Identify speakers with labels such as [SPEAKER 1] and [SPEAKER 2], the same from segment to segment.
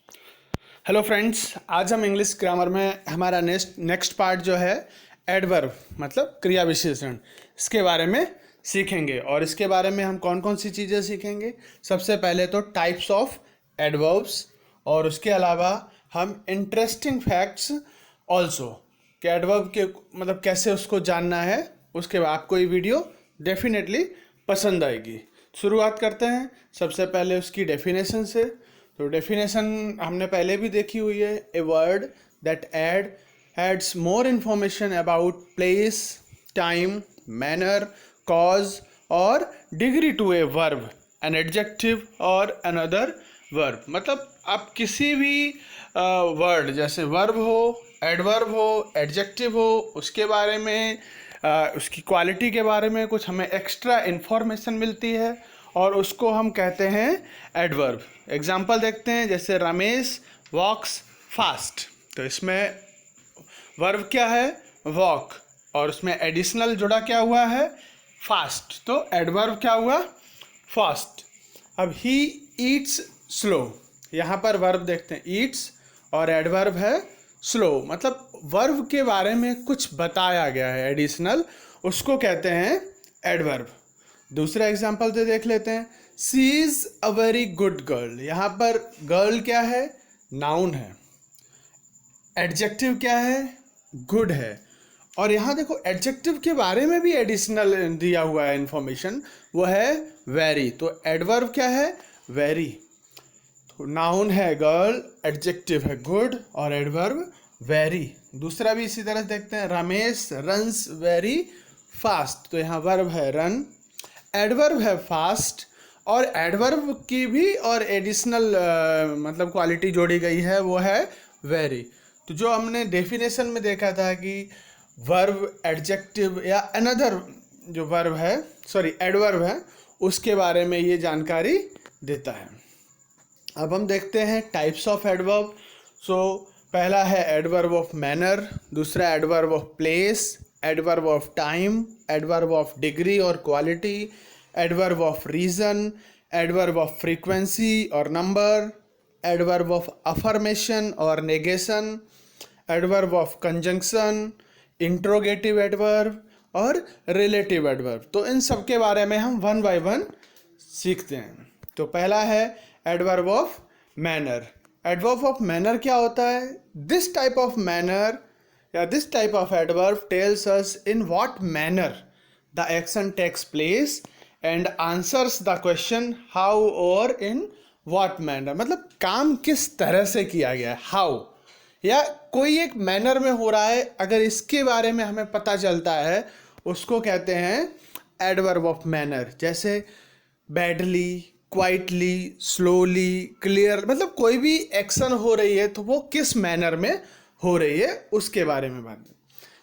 [SPEAKER 1] Hello friends, आज हम English grammar में हमारा नेक्स्ट पार्ट जो है एडवर्ब मतलब क्रिया विशेषण, इसके बारे में सीखेंगे। और इसके बारे में हम कौन कौन सी चीज़ें सीखेंगे। सबसे पहले तो टाइप्स ऑफ एडवर्ब्स, और उसके अलावा हम इंटरेस्टिंग फैक्ट्स ऑल्सो कि एडवर्ब के मतलब कैसे उसको जानना है। उसके बाद आपको ये वीडियो डेफिनेटली पसंद आएगी। शुरुआत करते हैं सबसे पहले उसकी डेफिनेशन से। तो डेफिनेशन हमने पहले भी देखी हुई है। A word that adds more information about place, time, manner, cause or degree to a verb, an adjective or another verb. मतलब आप किसी भी वर्ड जैसे वर्ब हो, एडवर्ब हो, एडजेक्टिव हो, उसके बारे में उसकी क्वालिटी के बारे में कुछ हमें एक्स्ट्रा इन्फॉर्मेशन मिलती है और उसको हम कहते हैं एडवर्ब। एग्जाम्पल देखते हैं, जैसे रमेश वॉक्स फास्ट। तो इसमें वर्ब क्या है? वॉक, और उसमें एडिशनल जुड़ा क्या हुआ है? फास्ट। तो एडवर्ब क्या हुआ? फास्ट। अब ही ईट्स स्लो, यहाँ पर वर्ब देखते हैं ईट्स और एडवर्ब है स्लो। मतलब वर्ब के बारे में कुछ बताया गया है एडिशनल, उसको कहते हैं एडवर्ब। दूसरा एग्जाम्पल तो देख लेते हैं, she is a very good girl. यहाँ पर गर्ल क्या है? नाउन है। एडजेक्टिव क्या है? गुड है। और यहाँ देखो एडजेक्टिव के बारे में भी एडिशनल दिया हुआ है इंफॉर्मेशन, वो है वेरी। तो एडवर्ब क्या है? वेरी। तो नाउन है गर्ल, एडजेक्टिव है गुड और एडवर्ब वेरी। दूसरा भी इसी तरह देखते हैं, रमेश रन्स वेरी फास्ट। तो यहाँ वर्ब है रन, एडवर्ब है फास्ट, और एडवर्ब की भी और एडिशनल मतलब क्वालिटी जोड़ी गई है, वो है वेरी। तो जो हमने डेफिनेशन में देखा था कि वर्ब, एडजेक्टिव या अनदर जो वर्ब है, सॉरी एडवर्ब है, उसके बारे में ये जानकारी देता है। अब हम देखते हैं टाइप्स ऑफ एडवर्ब। सो पहला है एडवर्ब ऑफ मैनर, दूसरा adverb of place, adverb of time, adverb of degree और quality, adverb of reason, adverb of frequency और नंबर, एडवर्ब ऑफ अफर्मेशन और negation, adverb of conjunction, interrogative adverb और relative adverb. तो इन सब के बारे में हम वन बाय वन सीखते हैं। तो पहला है adverb of manner. Adverb of manner क्या होता है? दिस टाइप ऑफ मैनर या this type of adverb tells us in what manner the action takes place and answers the question how और इन व्हाट मैनर। मतलब काम किस तरह से किया गया है, हाउ, या कोई एक मैनर में हो रहा है, अगर इसके बारे में हमें पता चलता है, उसको कहते हैं एडवर्ब ऑफ मैनर। जैसे बैडली, क्वाइटली, स्लोली, क्लियर। मतलब कोई भी एक्शन हो रही है तो वो किस मैनर में हो रही है उसके बारे में बात।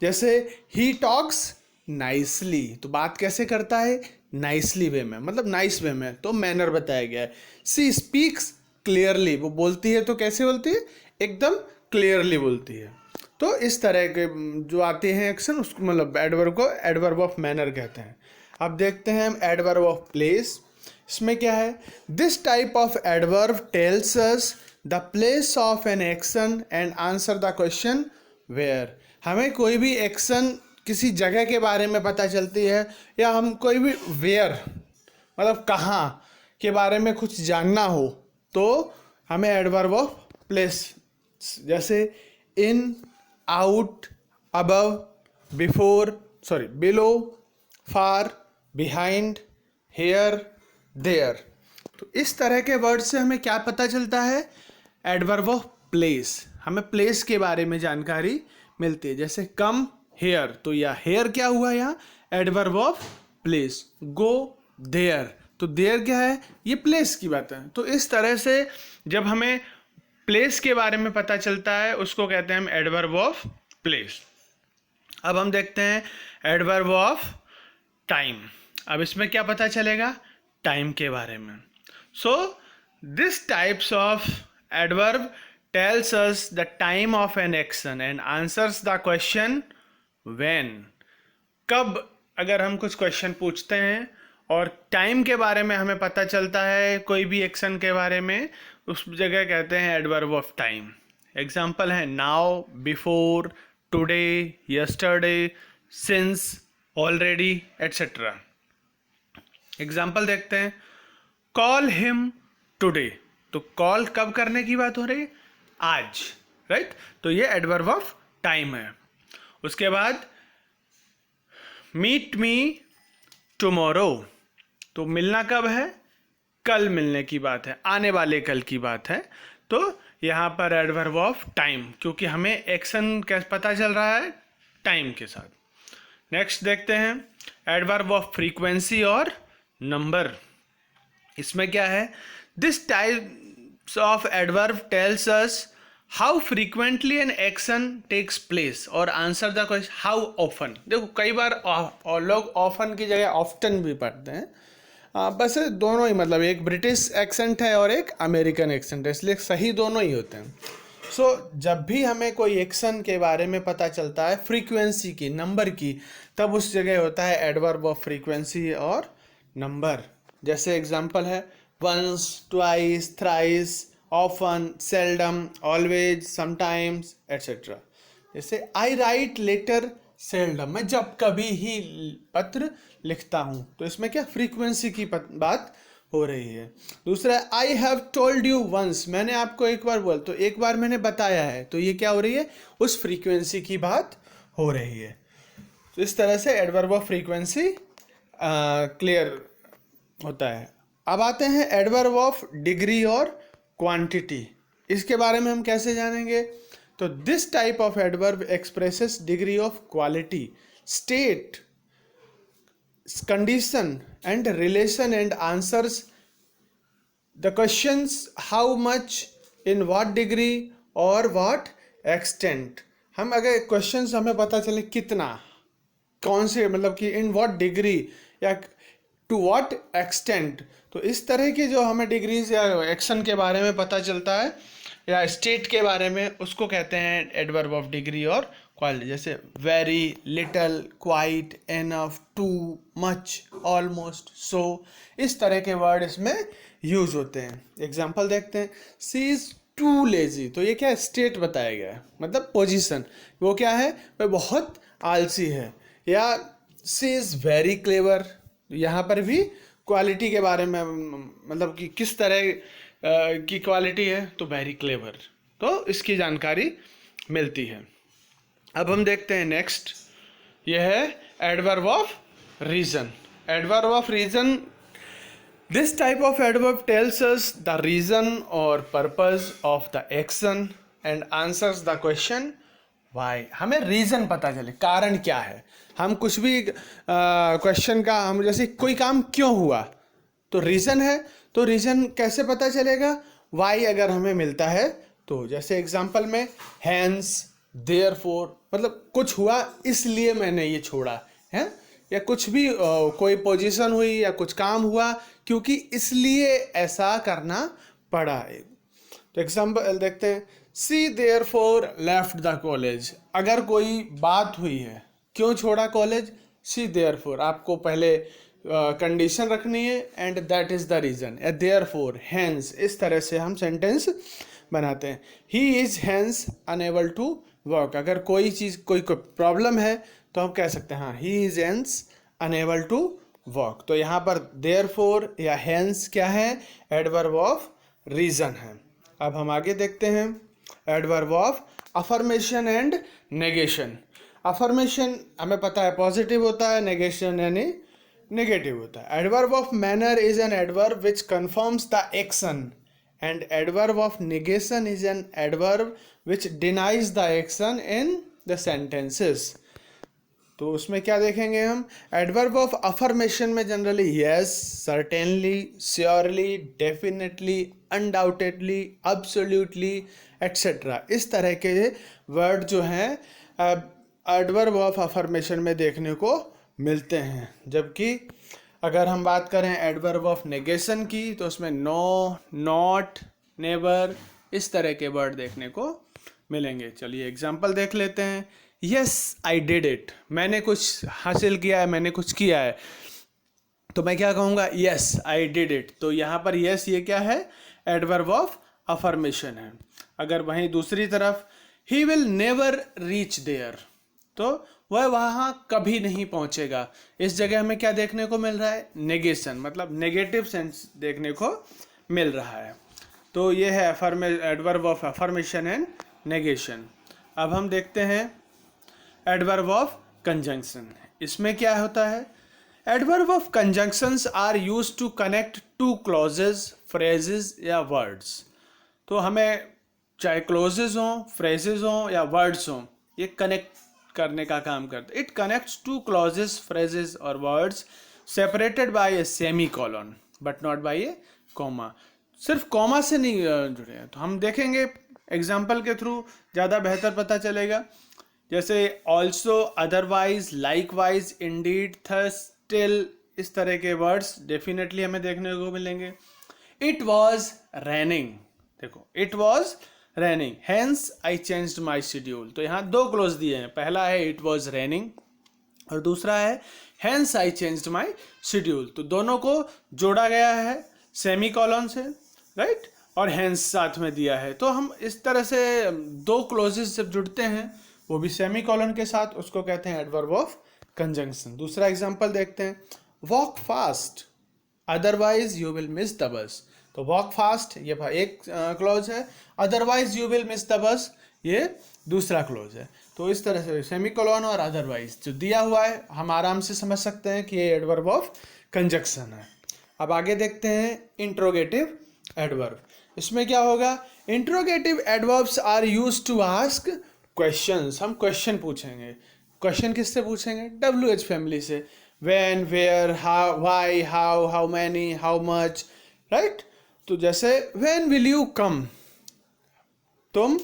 [SPEAKER 1] जैसे ही टॉक्स नाइसली, तो बात कैसे करता है? नाइसली वे में, मतलब नाइस वे में, तो मैनर बताया गया है। सी स्पीक्स क्लियरली, वो बोलती है तो कैसे बोलती है? एकदम क्लियरली बोलती है। तो इस तरह के जो आते हैं एक्शन, उसको मतलब एडवर्ब को एडवर्ब ऑफ मैनर कहते हैं। अब देखते हैं हम एडवर्ब ऑफ प्लेस। इसमें क्या है? This type of adverb tells us the place of an action and answer the question where. हमें कोई भी एक्शन, किसी जगह के बारे में पता चलती है, या हम कोई भी वेयर मतलब कहाँ के बारे में कुछ जानना हो, तो हमें एडवर्ब ऑफ प्लेस, जैसे in, out, above, before, sorry below, far, behind, here, there. तो इस तरह के वर्ड से हमें क्या पता चलता है? Adverb of place. हमें प्लेस के बारे में जानकारी मिलती है। जैसे कम हेयर, तो यह हेयर क्या हुआ? यहाँ adverb of place. Go there, तो देयर क्या है? ये प्लेस की बात है। तो इस तरह से जब हमें प्लेस के बारे में पता चलता है, उसको कहते हैं हम एडवर्ब ऑफ प्लेस। अब हम देखते हैं एडवर्ब ऑफ टाइम। अब इसमें क्या पता चलेगा? टाइम के बारे में। So this types of adverb tells us the time of an action and answers the question when. कब अगर हम कुछ क्वेश्चन पूछते हैं और टाइम के बारे में हमें पता चलता है कोई भी एक्शन के बारे में, उस जगह कहते हैं एडवर्ब ऑफ टाइम। एग्जाम्पल है now, before, today, yesterday, since, already, etcetera. Example देखते हैं, कॉल हिम टुडे, तो कॉल कब करने की बात हो रही है? आज, राइट? तो ये एडवर्ब ऑफ टाइम है। उसके बाद मीट मी टुमारो, तो मिलना कब है? कल मिलने की बात है, आने वाले कल की बात है। तो यहाँ पर एडवर्ब ऑफ टाइम, क्योंकि हमें एक्शन कैसे पता चल रहा है? टाइम के साथ। नेक्स्ट देखते हैं एडवर्ब ऑफ फ्रीक्वेंसी और नंबर। इसमें क्या है? This types of adverb tells us how frequently an action takes place और answer the question how often. देखो कई बार और लोग ऑफन की जगह ऑफ्टन भी पढ़ते हैं। बस दोनों ही, मतलब एक ब्रिटिश एक्सेंट है और एक अमेरिकन एक्सेंट है, इसलिए सही दोनों ही होते हैं। सो जब भी हमें कोई एक्शन के बारे में पता चलता है फ्रीक्वेंसी की, नंबर की, तब उस जगह होता है एडवर्ब ऑफ फ्रीक्वेंसी और नंबर। जैसे एग्जांपल है once, twice, thrice, often, seldom, always, sometimes, etcetera. जैसे आई राइट लेटर सेल्डम, मैं जब कभी ही पत्र लिखता हूँ, तो इसमें क्या फ्रीक्वेंसी की बात हो रही है। दूसरा I have told you once, मैंने आपको एक बार बोला, तो एक बार मैंने बताया है, तो ये क्या हो रही है? उस फ्रीक्वेंसी की बात हो रही है। तो इस तरह से एडवर्ब ऑफ फ्रीक्वेंसी क्लियर होता है। अब आते हैं एडवर्ब ऑफ डिग्री और क्वांटिटी। इसके बारे में हम कैसे जानेंगे? तो this type of adverb expresses degree of quality, state, condition and relation and answers the questions how much, in what degree और what extent। हम अगर questions हमें पता चले कितना, कौन से, मतलब कि in what degree या to what extent, तो इस तरह की जो हमें डिग्रीज या एक्शन के बारे में पता चलता है या स्टेट के बारे में, उसको कहते हैं एडवर्ब ऑफ डिग्री और क्वालिटी। जैसे very, little, quite, enough, too, much, almost, so, इस तरह के वर्ड इसमें यूज होते हैं। एग्जांपल देखते हैं, सी इज टू लेजी, तो ये क्या है? स्टेट बताया गया है, मतलब पोजीशन, वो क्या है? वह बहुत आलसी है। या सी इज वेरी क्लेवर, यहाँ पर भी क्वालिटी के बारे में, मतलब कि किस तरह की क्वालिटी है, तो वेरी क्लेवर, तो इसकी जानकारी मिलती है। अब हम देखते हैं नेक्स्ट, यह है adverb of reason. Adverb of reason, this type of adverb tells us the reason और purpose of the action and answers the question why. हमें रीजन पता चले, कारण क्या है। हम कुछ भी क्वेश्चन का, हम जैसे कोई काम क्यों हुआ, तो रीजन है, तो रीजन कैसे पता चलेगा? वाई अगर हमें मिलता है तो। जैसे एग्जांपल में हैंस, देयरफॉर, मतलब कुछ हुआ इसलिए मैंने ये छोड़ा है, या कुछ भी कोई पोजीशन हुई या कुछ काम हुआ क्योंकि इसलिए ऐसा करना पड़ा है। तो एग्जांपल देखते हैं, सी देयरफॉर लेफ्ट द कॉलेज, अगर कोई बात हुई है क्यों छोड़ा कॉलेज, सी देयरफॉर, आपको पहले कंडीशन रखनी है and that is the reason, therefore, hence, इस तरह से हम सेंटेंस बनाते हैं। He is hence unable to work, अगर कोई चीज़, कोई प्रॉब्लम है तो हम कह सकते हैं हाँ, he is hence unable to work. तो यहाँ पर देयरफॉर या हेंस क्या है? एडवर्ब ऑफ रीजन है। अब हम आगे देखते हैं adverb of affirmation and negation. Affirmation हमें पता है पॉजिटिव होता है, नेगेशन यानी नेगेटिव होता है। Adverb of manner is an adverb which confirms the action and adverb of negation is an adverb which denies the action in the sentences। तो उसमें क्या देखेंगे हम? एडवर्ब ऑफ अफर्मेशन में generally yes, certainly, surely, definitely, undoubtedly, absolutely, etcetera, इस तरह के word जो हैं एडवर्ब ऑफ अफर्मेशन में देखने को मिलते हैं। जबकि अगर हम बात करें एडवर्ब ऑफ नेगेशन की, तो उसमें नो, नॉट, नेवर, इस तरह के वर्ड देखने को मिलेंगे। चलिए एग्जांपल देख लेते हैं। यस आई डिड इट, मैंने कुछ हासिल किया है, मैंने कुछ किया है, तो मैं क्या कहूँगा? Yes I did it. तो यहाँ पर यस ये क्या है? एडवर्ब ऑफ अफर्मेशन है। अगर वहीं दूसरी तरफ he will never reach there, तो वह वहाँ कभी नहीं पहुँचेगा, इस जगह हमें क्या देखने को मिल रहा है? नेगेशन, मतलब नेगेटिव सेंस देखने को मिल रहा है। तो ये है adverb of affirmation and negation. अब हम देखते हैं एडवर्ब ऑफ कंजंक्शन। इसमें क्या होता है? Adverb of conjunctions are used to connect two clauses, phrases या वर्ड्स। तो हमें चाहे क्लोजेज हों, फ्रेजेस हों या वर्ड्स हों, ये कनेक्ट करने का काम करते। It connects two clauses, phrases और words separated by a semicolon but not by a comma. सिर्फ कॉमा से नहीं जुड़े हैं। तो हम देखेंगे एग्जाम्पल के थ्रू ज़्यादा बेहतर पता चलेगा। जैसे also, otherwise, likewise, indeed, thus, still, इस तरह के वर्ड्स डेफिनेटली हमें देखने को मिलेंगे। इट वॉज रैनिंग, देखो it was raining, hence I changed my schedule. तो यहाँ दो क्लोज दिए हैं, पहला है इट वॉज रैनिंग और दूसरा है hence I changed my schedule. तो दोनों को जोड़ा गया है सेमी कॉलन से, राइट, और हैंस साथ में दिया है। तो हम इस तरह से दो क्लोजेस जब जुड़ते हैं वो भी सेमी कॉलन के साथ, उसको कहते हैं एडवर्ब ऑफ कंजंक्शन। दूसरा एग्जांपल देखते हैं, walk fast otherwise you will miss the bus. तो वॉक फास्ट ये एक क्लॉज है, otherwise you will miss the bus ये दूसरा क्लॉज है। तो इस तरह से सेमी कॉलन और अदरवाइज जो दिया हुआ है हम आराम से समझ सकते हैं कि ये एडवर्ब ऑफ कंजंक्शन है। अब आगे देखते हैं इंट्रोगेटिव एडवर्ब। इसमें क्या होगा? Interrogative adverbs are used to ask questions. हम क्वेश्चन पूछेंगे। क्वेश्चन किससे पूछेंगे? WH फैमिली से। When, where, how, why, how many, how much, right. तो जैसे व्हेन विल यू कम, तुम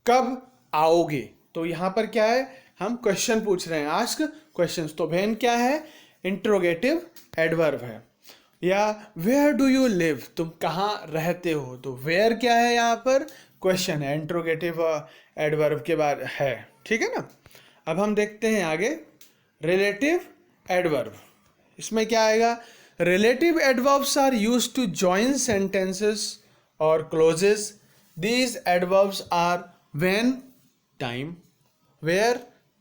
[SPEAKER 1] कब आओगे। तो यहाँ पर क्या है? हम क्वेश्चन पूछ रहे हैं, आस्क क्वेश्चंस। तो व्हेन क्या है? इंट्रोगेटिव एडवर्ब है। या वेयर डू यू लिव, तुम कहाँ रहते हो। तो वेयर क्या है? यहाँ पर क्वेश्चन है, इंट्रोगेटिव एडवर्ब के बाद है, ठीक है ना। अब हम देखते हैं आगे रिलेटिव एडवर्ब। इसमें क्या आएगा? Relative adverbs are used to join sentences और clauses. These adverbs are when, time, where,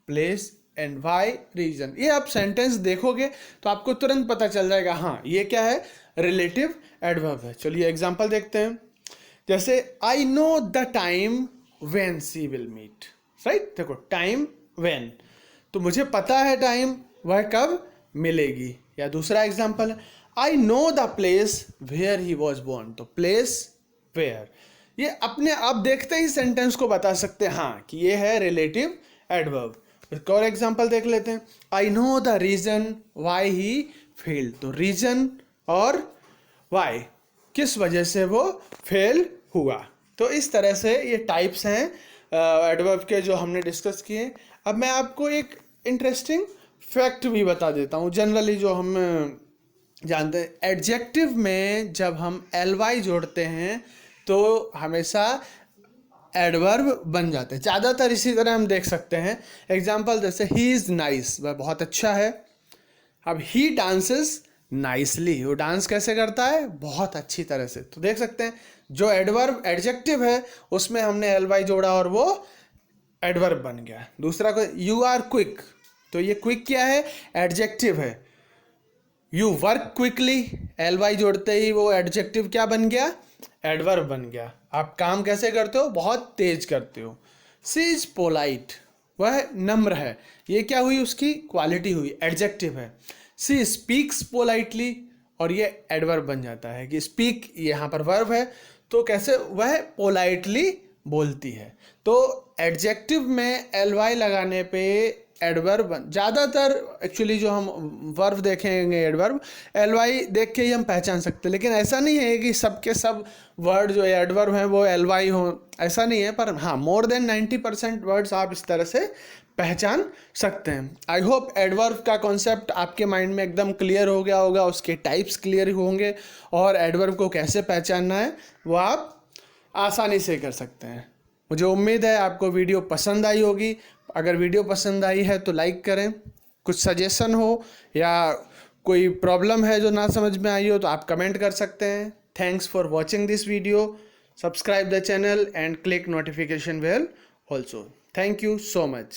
[SPEAKER 1] place and why, reason. ये आप सेंटेंस देखोगे तो आपको तुरंत पता चल जाएगा, हाँ ये क्या है? रिलेटिव एडवर्ब है। चलिए एग्जांपल देखते हैं। जैसे I know the time when she will meet, right. देखो टाइम, व्हेन, तो मुझे पता है टाइम वह कब मिलेगी। या दूसरा एग्जांपल है, I know the place where he was born. तो प्लेस, वेयर, ये अपने आप देखते ही सेंटेंस को बता सकते हैं हाँ कि ये है रिलेटिव एडवर्ब। एक और एग्जांपल देख लेते हैं, I know the reason why he failed. तो रीजन और वाई, किस वजह से वो फेल हुआ। तो इस तरह से ये टाइप्स हैं एडवर्ब के जो हमने डिस्कस किए। अब मैं आपको एक इंटरेस्टिंग फैक्ट भी बता देता हूँ। जनरली जो हम जानते हैं, एडजेक्टिव में जब हम ly जोड़ते हैं तो हमेशा एडवर्ब बन जाते हैं। ज़्यादातर इसी तरह हम देख सकते हैं। एग्जाम्पल जैसे ही इज़ नाइस, वह बहुत अच्छा है। अब ही डांसेस नाइसली, वो डांस कैसे करता है? बहुत अच्छी तरह से। तो देख सकते हैं जो एडवर्ब एडजेक्टिव है उसमें हमने ly जोड़ा और वो एडवर्ब बन गया। दूसरा को यू आर क्विक, तो ये क्विक क्या है? एडजेक्टिव है। यू वर्क क्विकली, ly जोड़ते ही वो एडजेक्टिव क्या बन गया? एडवर्ब बन गया। आप काम कैसे करते हो? बहुत तेज करते हो। सी इज पोलाइट, वह नम्र है, ये क्या हुई? उसकी क्वालिटी हुई, एडजेक्टिव है। सी स्पीक्स पोलाइटली, और ये एडवर्ब बन जाता है कि स्पीक यहाँ पर वर्ब है, तो कैसे? वह पोलाइटली बोलती है। तो एडजेक्टिव में ly लगाने पे एडवर्ब ज़्यादातर, एक्चुअली जो हम वर्ब देखेंगे एडवर्ब ly देख के ही हम पहचान सकते हैं। लेकिन ऐसा नहीं है कि सबके सब वर्ड जो एडवर्ब हैं वो ly हो, ऐसा नहीं है। पर हाँ, मोर देन 90% वर्ड्स आप इस तरह से पहचान सकते हैं। आई होप एडवर्ब का कॉन्सेप्ट आपके माइंड में एकदम क्लियर हो गया होगा, उसके टाइप्स क्लियर होंगे और एडवर्ब को कैसे पहचानना है वो आप आसानी से कर सकते हैं। मुझे उम्मीद है आपको वीडियो पसंद आई होगी। अगर वीडियो पसंद आई है तो लाइक करें। कुछ सजेशन हो या कोई प्रॉब्लम है जो ना समझ में आई हो तो आप कमेंट कर सकते हैं। Thanks for watching this video. subscribe the channel and click notification bell also. Thank you so much.